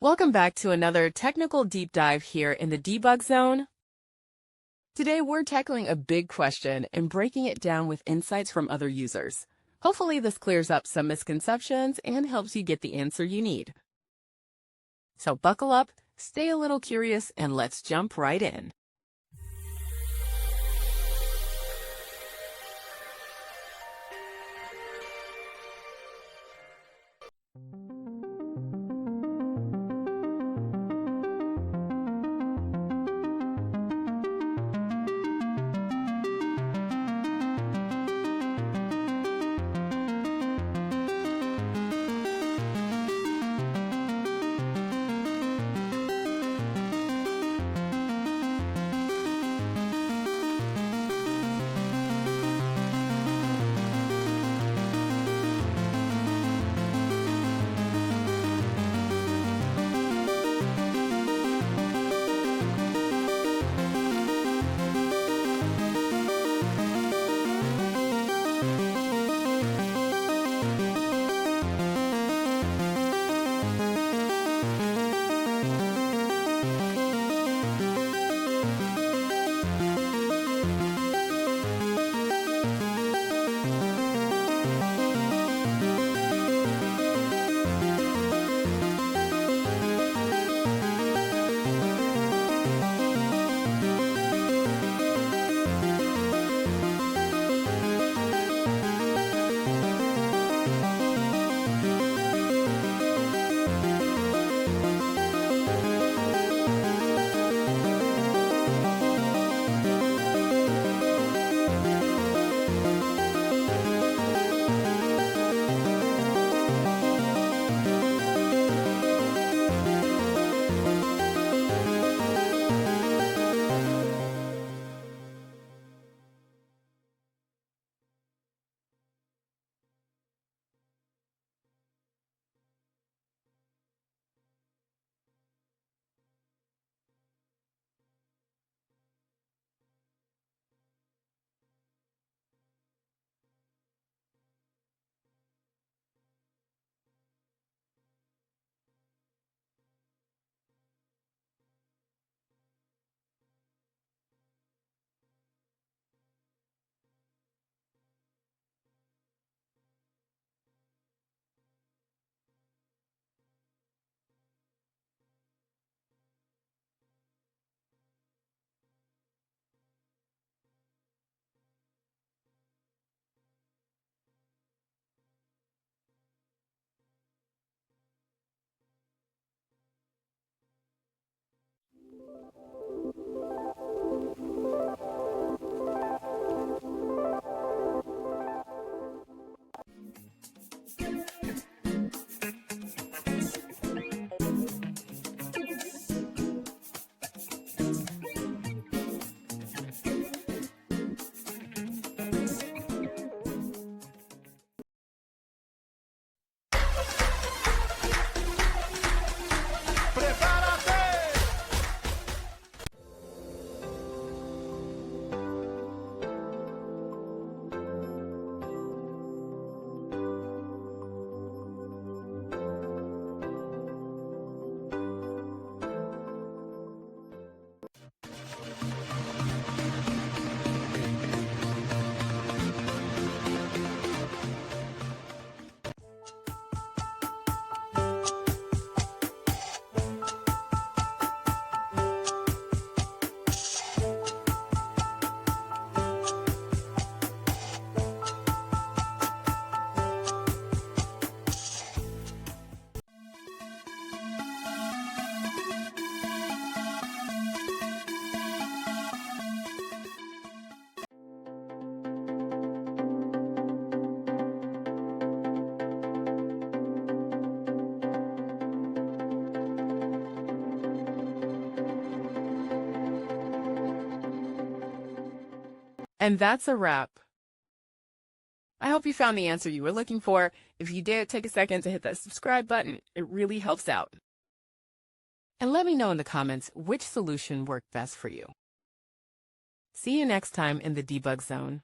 Welcome back to another technical deep dive here in the debug zone. Today we're tackling a big question and breaking it down with insights from other users. Hopefully this clears up some misconceptions and helps you get the answer you need. So buckle up, stay a little curious, and let's jump right in. And that's a wrap. I hope you found the answer you were looking for. If you did, take a second to hit that subscribe button. It really helps out. And let me know in the comments which solution worked best for you. See you next time in the debug zone.